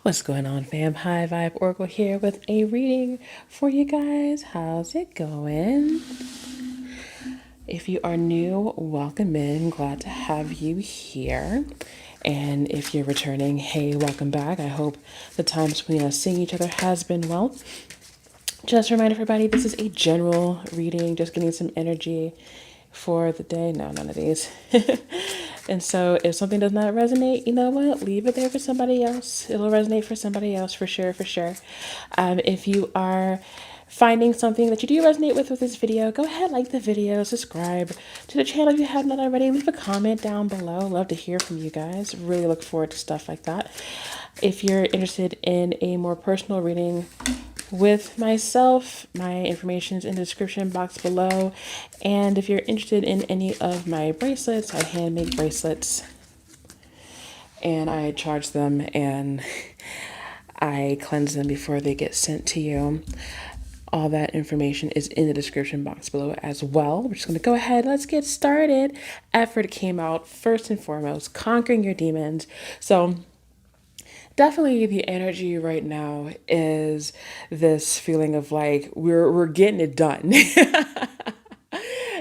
What's going on, fam? High Vibe Oracle here with a reading for you guys. How's it going? If you are new, welcome in. Glad to have you here. And if you're returning, hey, welcome back. I hope the time between us seeing each other has been well. Just a reminder, everybody, this is a general reading, just getting some energy for the day. No, none of these. And so if something does not resonate, you know what? Leave it there for somebody else. It'll resonate for somebody else for sure, for sure. If you are finding something that you do resonate with this video, go ahead, like the video, subscribe to the channel if you have not already. Leave a comment down below. Love to hear from you guys. Really look forward to stuff like that. If you're interested in a more personal reading with myself, my information is in the description box below. And if you're interested in any of my bracelets, I hand make bracelets and I charge them and I cleanse them before they get sent to you. All that information is in the description box below as well. We're just going to go ahead. Let's get started. Effort came out first and foremost, conquering your demons. So definitely the energy right now is this feeling of like we're getting it done.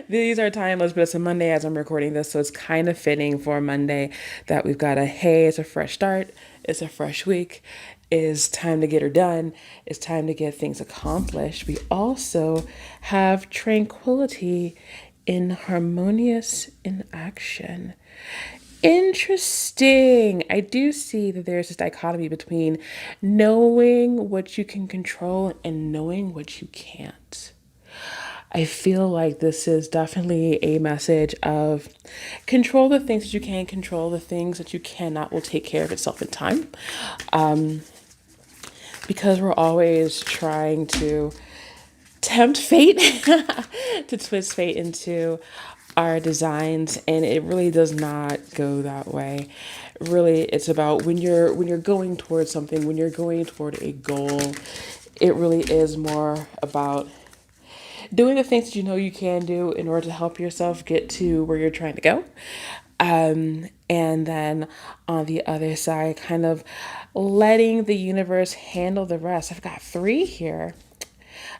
These are timeless, but it's a Monday as I'm recording this, so it's kind of fitting for a Monday that we've got hey, it's a fresh start, it's a fresh week, it's time to get her done, it's time to get things accomplished. We also have tranquility in harmonious in action. Interesting. I do see that there's this dichotomy between knowing what you can control and knowing what you can't. I feel like this is definitely a message of control the things that you can control, the things that you cannot will take care of itself in time. Because we're always trying to tempt fate, to twist fate into our designs, and it really does not go that way. Really, it's about when you're going towards something, when you're going toward a goal, it really is more about doing the things that you know you can do in order to help yourself get to where you're trying to go. And then on the other side, kind of letting the universe handle the rest. I've got three here.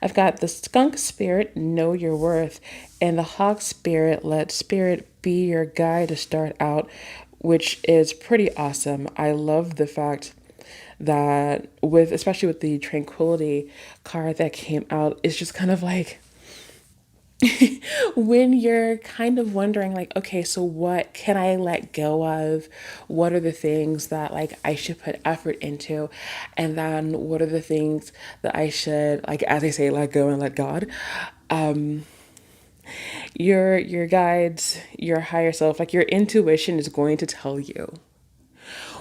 I've got the skunk spirit, know your worth, and the hawk spirit, let spirit be your guide to start out, which is pretty awesome. I love the fact that with, especially with the tranquility card that came out, it's just kind of like, when you're kind of wondering like, okay, so what can I let go of? What are the things that like I should put effort into? And then what are the things that I should, like, as they say, let go and let God? Your guides, your higher self, like your intuition is going to tell you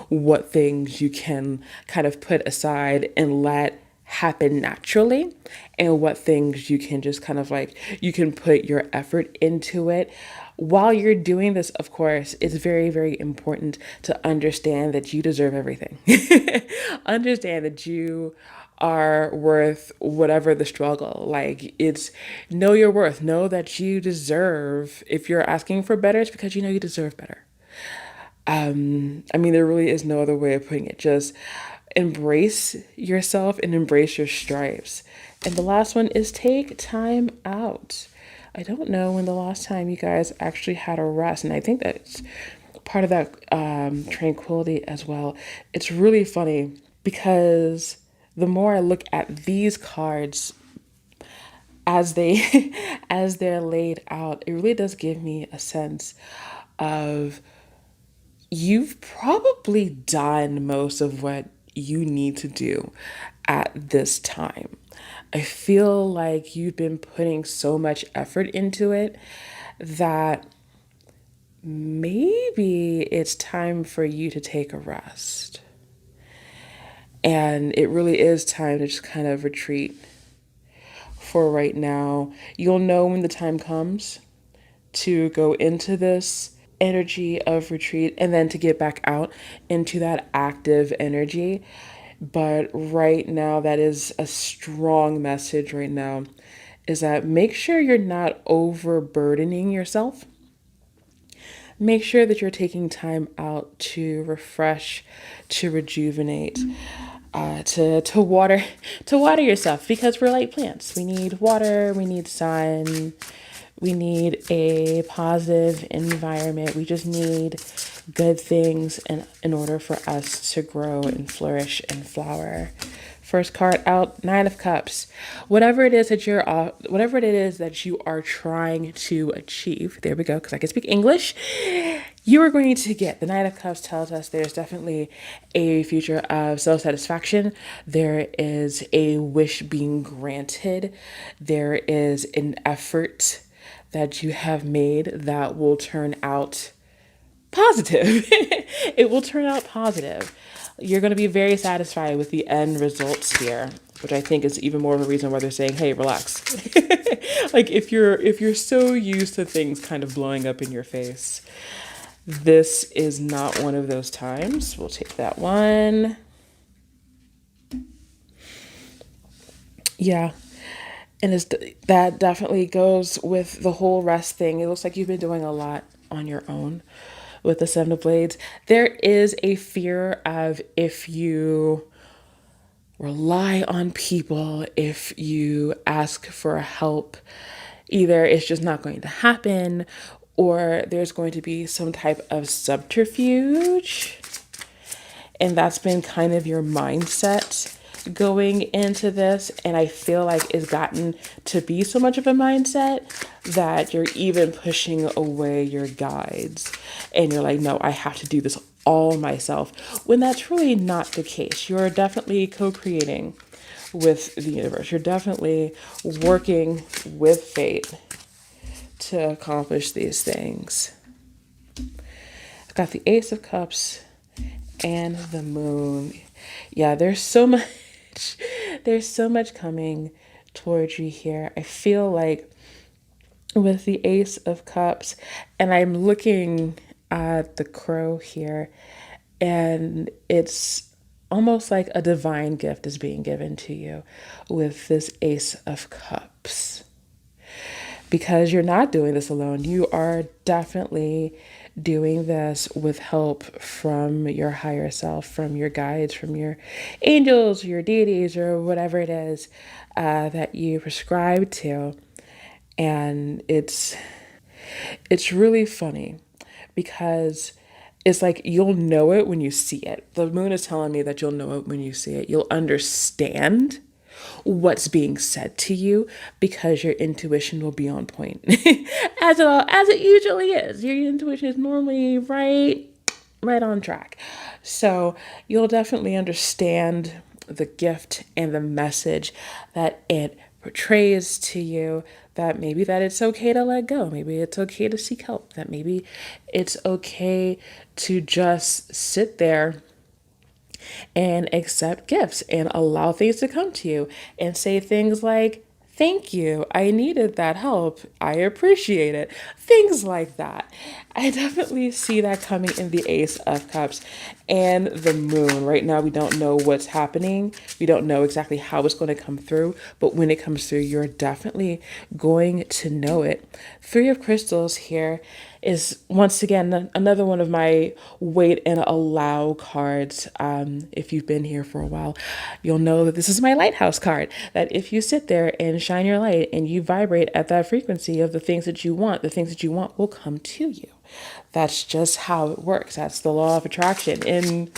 what things you can kind of put aside and let happen naturally, and what things you can just kind of like, you can put your effort into it. While you're doing this, of course, it's very, very important to understand that you deserve everything. Understand that you are worth whatever the struggle. Like, it's know your worth, know that you deserve. If you're asking for better, it's because you know you deserve better. I mean, there really is no other way of putting it. Just embrace yourself and embrace your stripes. And the last one is take time out. I don't know when the last time you guys actually had a rest, and I think that's part of that tranquility as well. It's really funny because the more I look at these cards as they as they're laid out, it really does give me a sense of you've probably done most of what you need to do at this time. I feel like you've been putting so much effort into it that maybe it's time for you to take a rest. And it really is time to just kind of retreat for right now. You'll know when the time comes to go into this energy of retreat and then to get back out into that active energy. But right now, that is a strong message right now, is that make sure you're not overburdening yourself. make sure that you're taking time out to refresh, to rejuvenate, to water yourself, because we're like plants. We need water, we need sun, we need a positive environment. We just need good things in order for us to grow and flourish and flower. First card out, Nine of Cups. Whatever it is that you are trying to achieve. There we go, because I can speak English. You are going to get. The Nine of Cups tells us there's definitely a future of self-satisfaction. There is a wish being granted. There is an effort that you have made that will turn out positive. It will turn out positive. You're going to be very satisfied with the end results here, which I think is even more of a reason why they're saying, "Hey, relax." Like if you're so used to things kind of blowing up in your face, this is not one of those times. We'll take that one. Yeah. And that definitely goes with the whole rest thing. It looks like you've been doing a lot on your own with the Seven of Blades. There is a fear of, if you rely on people, if you ask for help, either it's just not going to happen, or there's going to be some type of subterfuge. And that's been kind of your mindset going into this. And I feel like it's gotten to be so much of a mindset that you're even pushing away your guides. And you're like, no, I have to do this all myself. When that's really not the case. You're definitely co-creating with the universe. You're definitely working with fate to accomplish these things. I've got the Ace of Cups and the Moon. Yeah, there's so much coming towards you here. I feel like with the Ace of Cups, and I'm looking at the Crow here, and it's almost like a divine gift is being given to you with this Ace of Cups. Because you're not doing this alone. You are definitely doing this with help from your higher self, from your guides, from your angels, your deities, or whatever it is that you prescribe to. And it's really funny because it's like you'll know it when you see it. The moon is telling me that you'll know it when you see it. You'll understand what's being said to you because your intuition will be on point. As it usually is. Your intuition is normally right on track. So you'll definitely understand the gift and the message that it portrays to you, that maybe that it's okay to let go, maybe it's okay to seek help, that maybe it's okay to just sit there and accept gifts and allow things to come to you and say things like, "Thank you. I needed that help. I appreciate it." Things like that. I definitely see that coming in the Ace of Cups and the Moon. Right now, we don't know what's happening. We don't know exactly how it's going to come through, but when it comes through, you're definitely going to know it. Three of Crystals here is once again another one of my wait and allow cards. If you've been here for a while, you'll know that this is my lighthouse card. That if you sit there and shine your light and you vibrate at that frequency of the things that you want, the things that you want will come to you. That's just how it works. That's the law of attraction in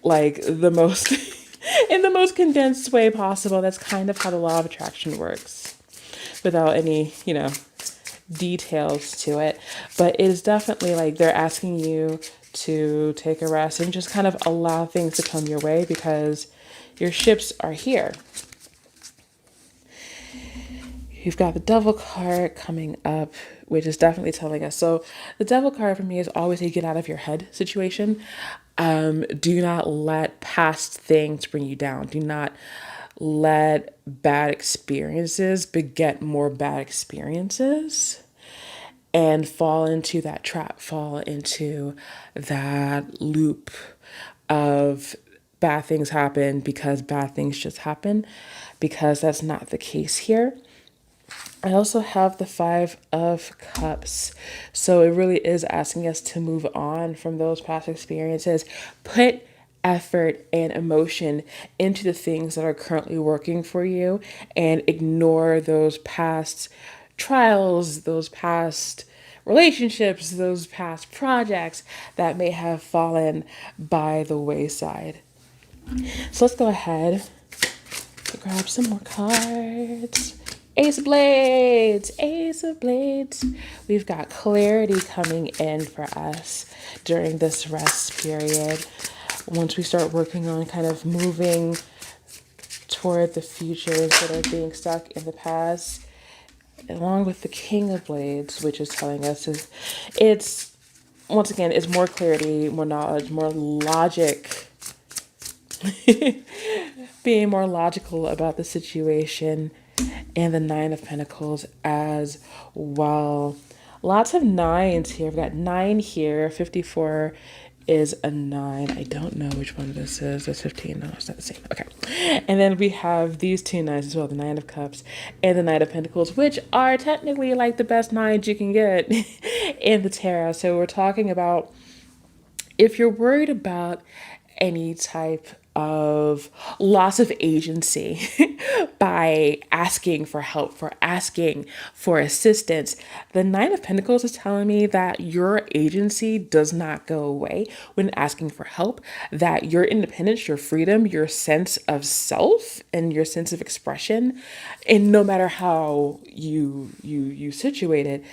like the most in the most condensed way possible. That's kind of how the law of attraction works, without any, details to it. But it is definitely like they're asking you to take a rest and just kind of allow things to come your way because your ships are here. You've got the Devil card coming up, which is definitely telling us. So the Devil card for me is always a get out of your head situation. Do not let past things bring you down. Do not let bad experiences beget more bad experiences and fall into that trap, fall into that loop of bad things happen because bad things just happen, because that's not the case here. I also have the Five of Cups. So it really is asking us to move on from those past experiences, put effort and emotion into the things that are currently working for you, and ignore those past trials, those past relationships, those past projects that may have fallen by the wayside. So let's go ahead and grab some more cards. Ace of Blades, Ace of Blades. We've got clarity coming in for us during this rest period. Once we start working on kind of moving toward the future instead of being stuck in the past, along with the King of Blades, which is telling us is it's once again it's more clarity, more knowledge, more logic, being more logical about the situation, and the Nine of Pentacles as well. Lots of nines here. We've got 9 here. 54 is a 9. I don't know which one this is. It's 15. No, it's not the same. Okay. And then we have these two nines as well, the Nine of Cups and the Knight of Pentacles, which are technically like the best nines you can get in the tarot. So we're talking about if you're worried about any type of loss of agency by asking for help, for asking for assistance, the Nine of Pentacles is telling me that your agency does not go away when asking for help, that your independence, your freedom, your sense of self and your sense of expression, and no matter how you situate it,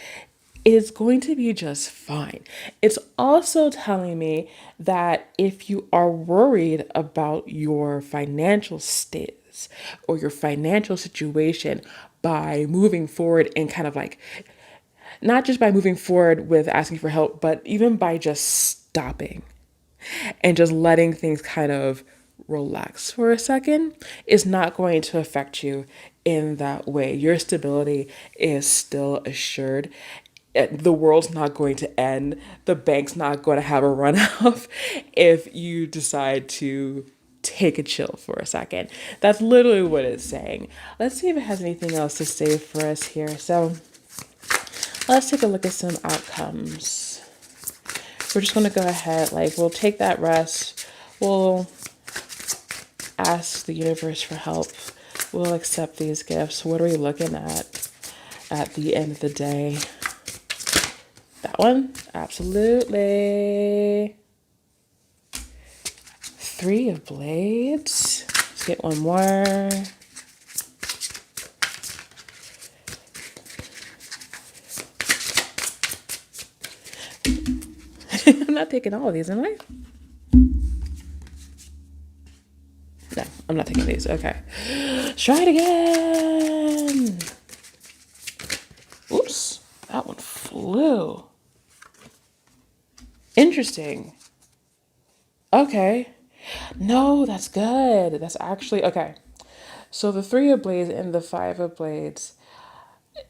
is going to be just fine. It's also telling me that if you are worried about your financial status or your financial situation by moving forward and kind of like, not just by moving forward with asking for help, but even by just stopping and just letting things kind of relax for a second is not going to affect you in that way. Your stability is still assured. The world's not going to end. The bank's not going to have a run off if you decide to take a chill for a second. That's literally what it's saying. Let's see if it has anything else to say for us here. So let's take a look at some outcomes. We're just going to go ahead, like, we'll take that rest. We'll ask the universe for help. We'll accept these gifts. What are we looking at the end of the day? That one? Absolutely. 3 of Blades. Let's get one more. I'm not taking all of these, am I? No, I'm not taking these. Okay. Let's try it again. Oops. That one flew. Interesting. Okay. No, that's good. That's actually okay. So the 3 of Blades and the 5 of Blades,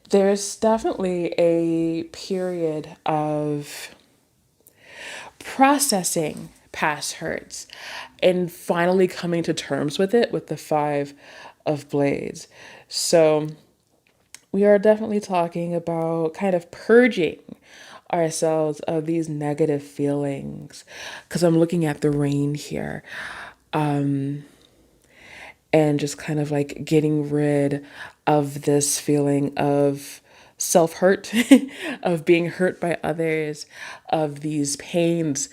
there's definitely a period of processing past hurts and finally coming to terms with it with the 5 of Blades. So we are definitely talking about kind of purging ourselves of these negative feelings because I'm looking at the rain here, and just kind of like getting rid of this feeling of self hurt, of being hurt by others, of these pains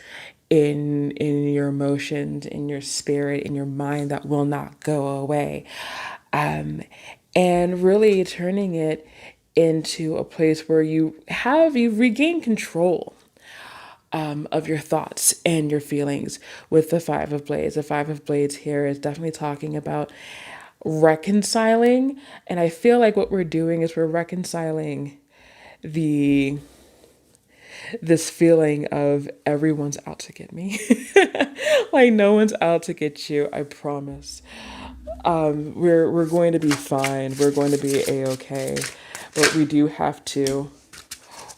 in your emotions, in your spirit, in your mind that will not go away. And really turning it into a place where you've regained control of your thoughts and your feelings with the 5 of Blades. The 5 of Blades here is definitely talking about reconciling. And I feel like what we're doing is we're reconciling the this feeling of everyone's out to get me. Like no one's out to get you, I promise. We're going to be fine. We're going to be a-okay. But we do have to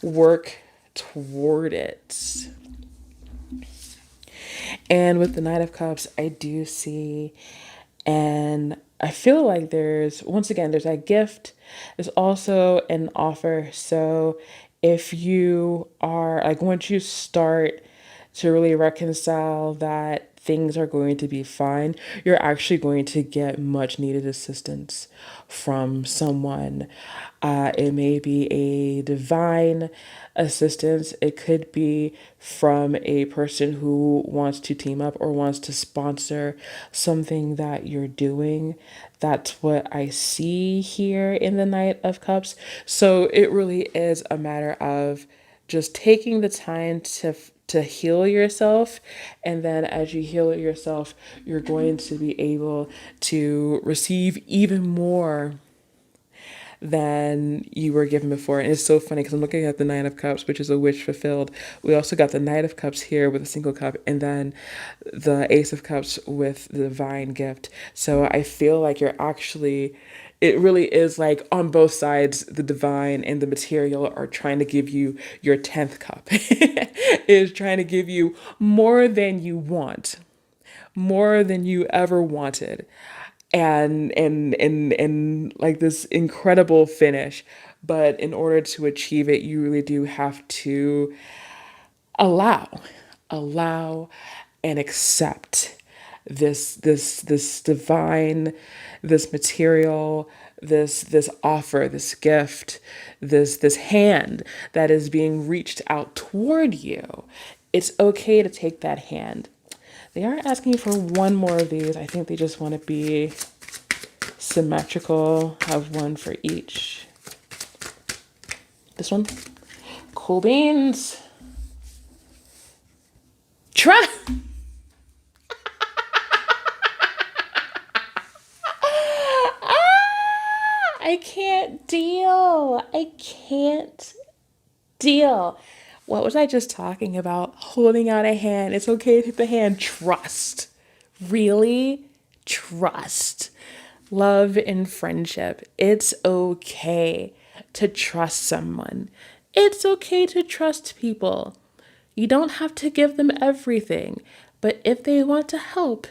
work toward it. And with the Knight of Cups, I do see And I feel like once again, there's that gift. There's also an offer. So if you are like, once you start to really reconcile that things are going to be fine, you're actually going to get much needed assistance from someone. It may be a divine assistance, it could be from a person who wants to team up or wants to sponsor something that you're doing. That's what I see here in the Knight of Cups. So it really is a matter of just taking the time to heal yourself, and then as you heal yourself, you're going to be able to receive even more than you were given before. And it's so funny because I'm looking at the Nine of Cups, which is a wish fulfilled. We also got the Knight of Cups here with a single cup, and then the Ace of Cups with the divine gift. So I feel like it really is like on both sides, the divine and the material are trying to give you your 10th cup. Is trying to give you more than you want, more than you ever wanted, and like this incredible finish. But in order to achieve it, you really do have to allow allow and accept this divine, this material, this offer, this gift, this hand that is being reached out toward you. It's okay to take that hand. They are asking for one more of these. I think they just want to be symmetrical, have one for each. This one, cool beans. Try. I can't deal. I can't deal. What was I just talking about? Holding out a hand. It's okay to take the hand. Trust. Really? Trust. Love and friendship. It's okay to trust someone. It's okay to trust people. You don't have to give them everything, but if they want to help,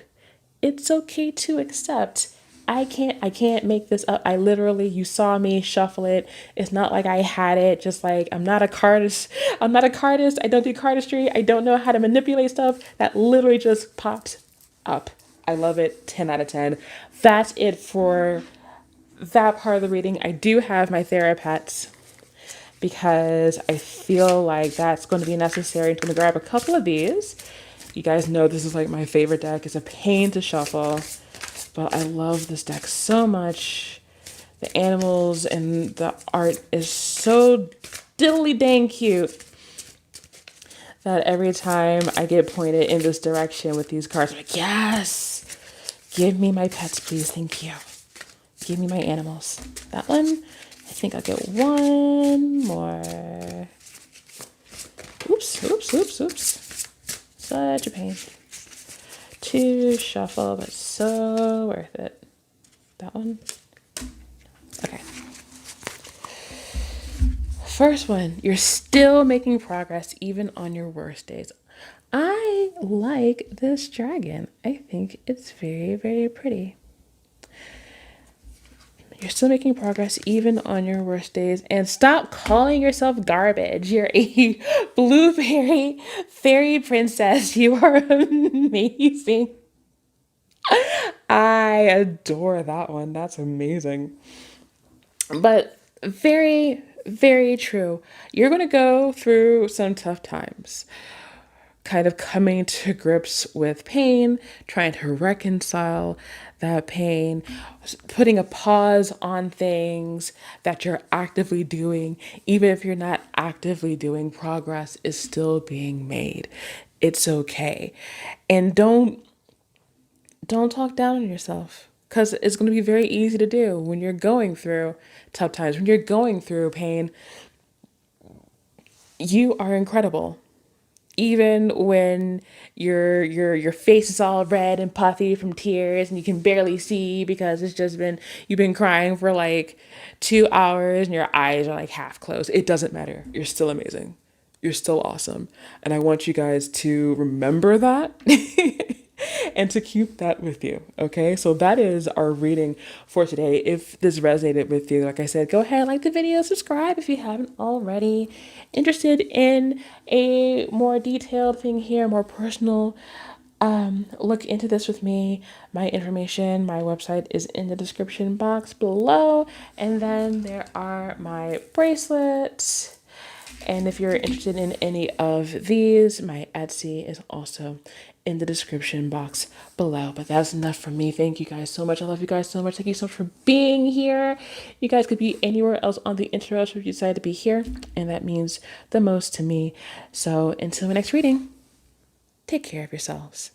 it's okay to accept. I can't make this up. I literally, you saw me shuffle it. It's not like I had it. Just like I'm not a cardist. I'm not a cardist. I don't do cardistry. I don't know how to manipulate stuff. That literally just popped up. I love it. 10 out of 10. That's it for that part of the reading. I do have my Therapets because I feel like that's going to be necessary. I'm going to grab a couple of these. You guys know this is like my favorite deck. It's a pain to shuffle, but I love this deck so much. The animals and the art is so diddly dang cute that every time I get pointed in this direction with these cards, I'm like, yes, give me my pets, please. Thank you. Give me my animals. That one, I think I'll get one more. Oops, oops, oops, oops. Such a pain to shuffle, but so worth it. That one. Okay. First one, you're still making progress even on your worst days. I like this dragon. I think it's very, very pretty. You're still making progress even on your worst days. And stop calling yourself garbage. You're a blueberry fairy princess. You are amazing. I adore that one. That's amazing. But very, very true. You're going to go through some tough times, kind of coming to grips with pain, trying to reconcile that pain, putting a pause on things that you're actively doing. Even if you're not actively doing, progress is still being made. It's okay. And don't talk down on yourself, because it's going to be very easy to do when you're going through tough times, when you're going through pain. You are incredible. Even when your face is all red and puffy from tears and you can barely see because you've been crying for like 2 hours and your eyes are like half closed. It doesn't matter. You're still amazing. You're still awesome. And I want you guys to remember that and to keep that with you. Okay, so that is our reading for today. If this resonated with you, like I said, go ahead, like the video, subscribe if you haven't already. Interested in a more detailed thing here, more personal, look into this with me. My information, my website is in the description box below. And then there are my bracelets. And if you're interested in any of these, my Etsy is also in the description box below. But that's enough from me. Thank you guys so much. I love you guys so much. Thank you so much for being here. You guys could be anywhere else on the internet, but you decided to be here. And that means the most to me. So until the next reading, take care of yourselves.